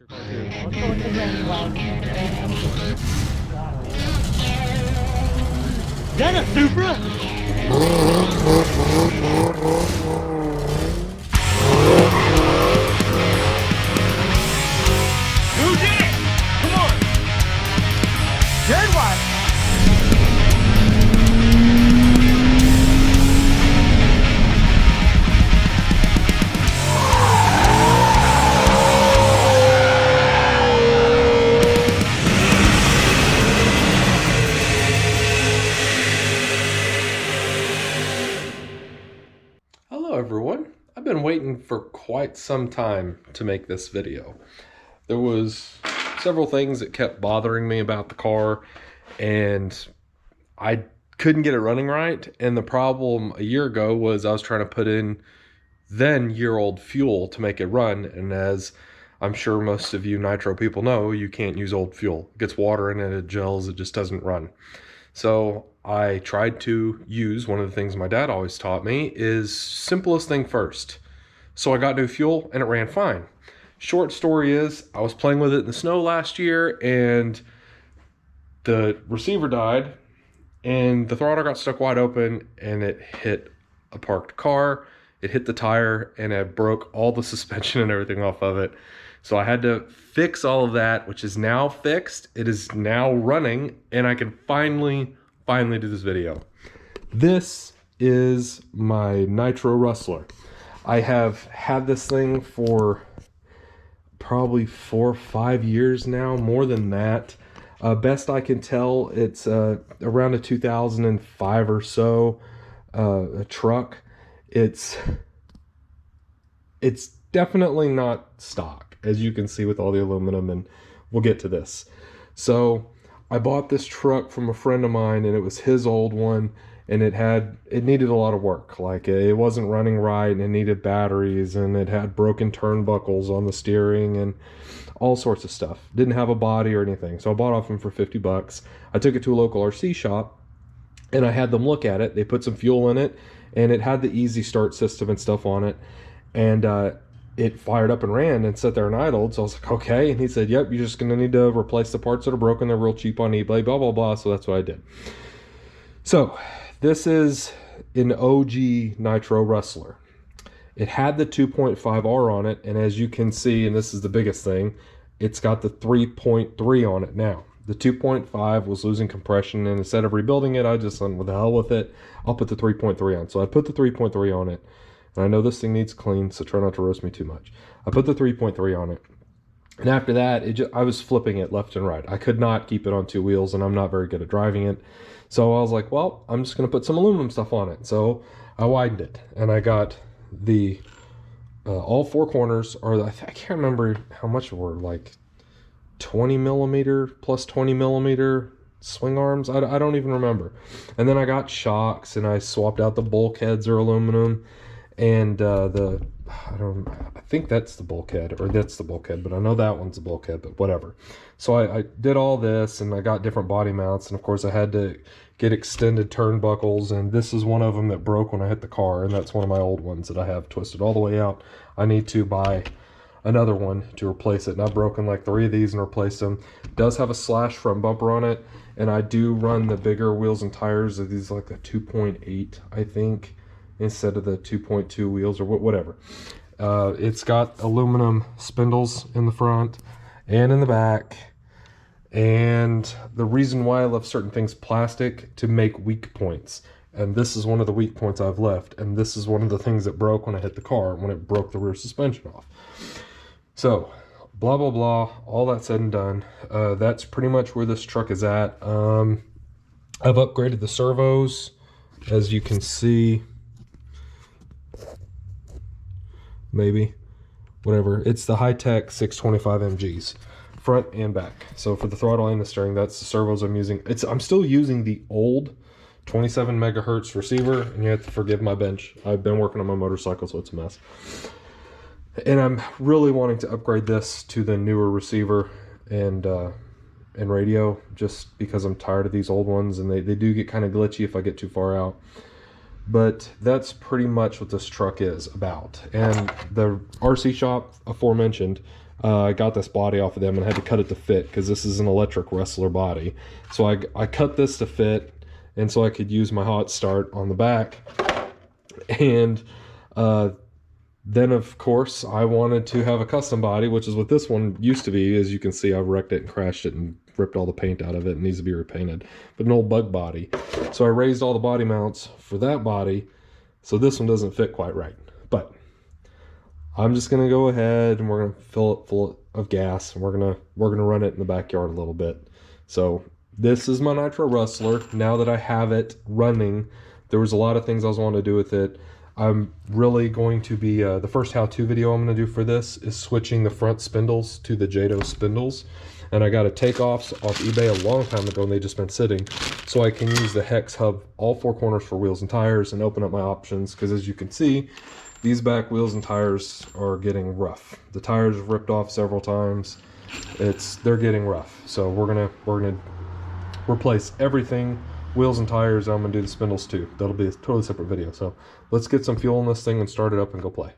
Let's go with the granny wagon. Is that a Supra? Who did it? Come on! Dead white! Hello everyone. I've been waiting for quite some time to make this video. There was several things that kept bothering me about the car and I couldn't get it running right. And the problem a year ago was I was trying to put in then year-old fuel to make it run. And as I'm sure most of you Nitro people know, you can't use old fuel. It gets water in it, it gels, it just doesn't run. So I tried to use one of the things my dad always taught me is simplest thing first. So I got new fuel and it ran fine. Short story is I was playing with it in the snow last year and the receiver died and the throttle got stuck wide open and it hit a parked car. It hit the tire and it broke all the suspension and everything off of it. So I had to fix all of that, which is now fixed. It is now running and I can finally do this video. This is my Nitro Rustler. I have had this thing for probably 4 or 5 years now, more than that. Best I can tell, it's around a 2005 or so a truck. It's definitely not stock, as you can see with all the aluminum, and we'll get to this. So I bought this truck from a friend of mine and it was his old one and it needed a lot of work. Like it wasn't running right and it needed batteries and it had broken turnbuckles on the steering and all sorts of stuff. Didn't have a body or anything. So I bought off him for 50 bucks. I took it to a local RC shop and I had them look at it. They put some fuel in it and it had the easy start system and stuff on it. And it fired up and ran and sat there and idled. So I was like, okay. And he said, yep, you're just going to need to replace the parts that are broken. They're real cheap on eBay, blah, blah, blah. So that's what I did. So this is an OG Nitro Rustler. It had the 2.5R on it. And as you can see, and this is the biggest thing, it's got the 3.3 on it now. The 2.5 was losing compression. And instead of rebuilding it, I just went with the hell with it. I'll put the 3.3 on. So I put the 3.3 on it. And I know this thing needs clean, so try not to roast me too much. I put the 3.3 on it. And after that, I was flipping it left and right. I could not keep it on 2 wheels, and I'm not very good at driving it. So I was like, well, I'm just going to put some aluminum stuff on it. So I widened it, and I got the all 4 corners, or I can't remember how much were, like 20 millimeter plus 20 millimeter swing arms. I don't even remember. And then I got shocks, and I swapped out the bulkheads are aluminum. And I think that's the bulkhead, or that's the bulkhead, but I know that one's the bulkhead, but whatever. So I did all this and I got different body mounts. And of course I had to get extended turnbuckles. And this is one of them that broke when I hit the car. And that's one of my old ones that I have twisted all the way out. I need to buy another one to replace it. And I've broken like 3 of these and replaced them. It does have a slash front bumper on it. And I do run the bigger wheels and tires of these, like the 2.8, I think, instead of the 2.2 wheels or whatever. It's got aluminum spindles in the front and in the back. And the reason why I left certain things plastic to make weak points. And this is one of the weak points I've left. And this is one of the things that broke when I hit the car, when it broke the rear suspension off. So, blah, blah, blah, all that said and done. That's pretty much where this truck is at. I've upgraded the servos, as you can see. Maybe, whatever. It's the high-tech 625 MGs, front and back. So for the throttle and the steering, that's the servos I'm using. I'm still using the old 27 megahertz receiver, and you have to forgive my bench. I've been working on my motorcycle, so it's a mess. And I'm really wanting to upgrade this to the newer receiver and radio, just because I'm tired of these old ones, and they do get kind of glitchy if I get too far out. But that's pretty much what this truck is about. And the RC shop aforementioned I got this body off of them and had to cut it to fit because this is an electric Rustler body. So I cut this to fit, and so I could use my hot start on the back. And then of course I wanted to have a custom body, which is what this one used to be. As you can see, I've wrecked it and crashed it and ripped all the paint out of it. It needs to be repainted, but an old bug body. So I raised all the body mounts for that body, so this one doesn't fit quite right. But I'm just gonna go ahead and we're gonna fill it full of gas, and we're gonna run it in the backyard a little bit. So this is my Nitro Rustler. Now that I have it running, there was a lot of things I was wanting to do with it. I'm really going to be, the first how-to video I'm going to do for this is switching the front spindles to the JATO spindles. And I got a takeoffs off eBay a long time ago, and they just been sitting. So I can use the hex hub all four corners for wheels and tires and open up my options. Because as you can see, these back wheels and tires are getting rough. The tires have ripped off several times. They're getting rough. So we're gonna replace everything. Wheels and tires. I'm gonna do the spindles too. That'll be a totally separate video. So let's get some fuel in this thing and start it up and go play.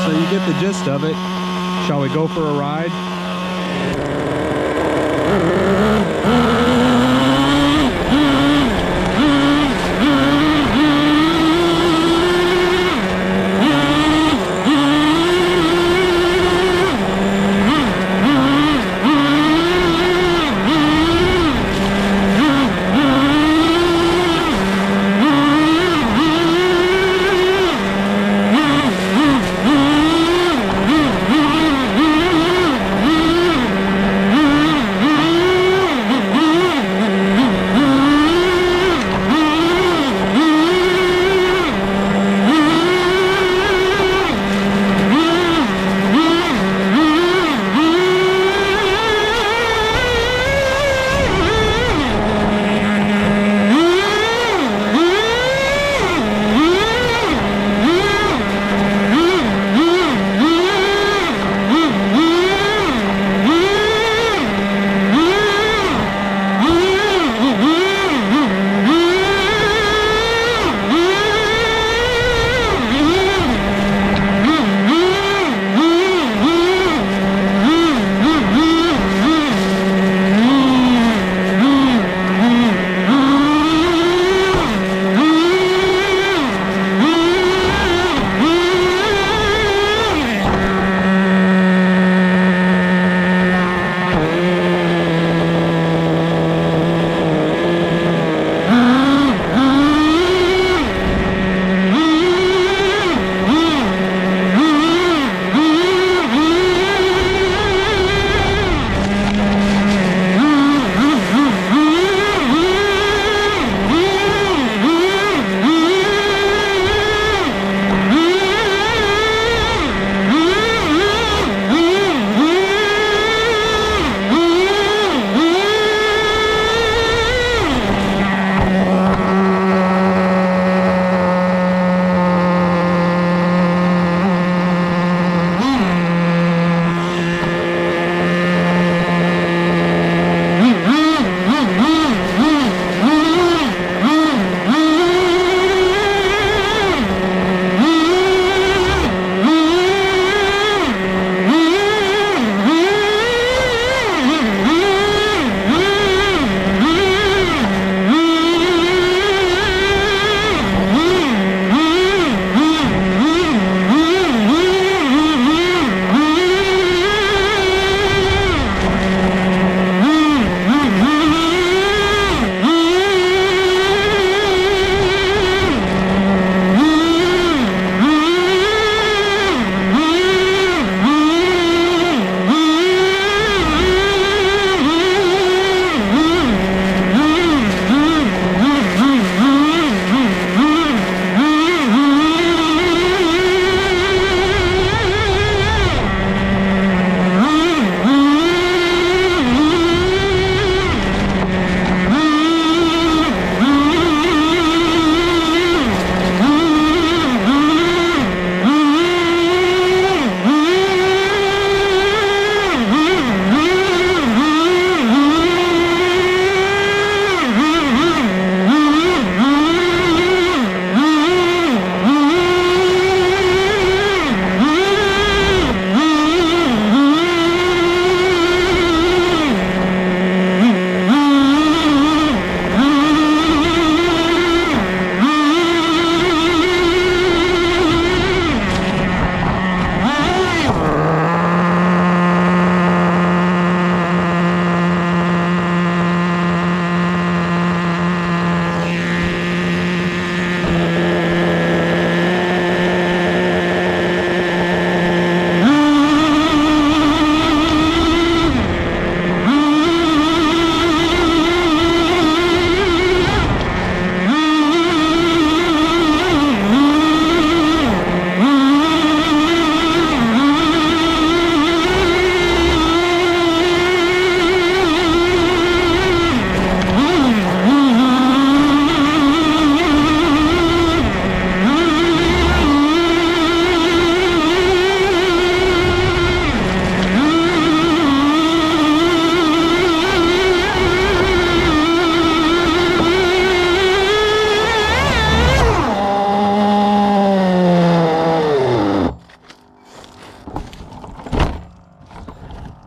So you get the gist of it. Shall we go for a ride?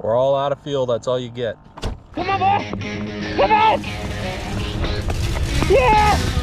We're all out of fuel. That's all you get. Come on, boy! Come on! Yeah!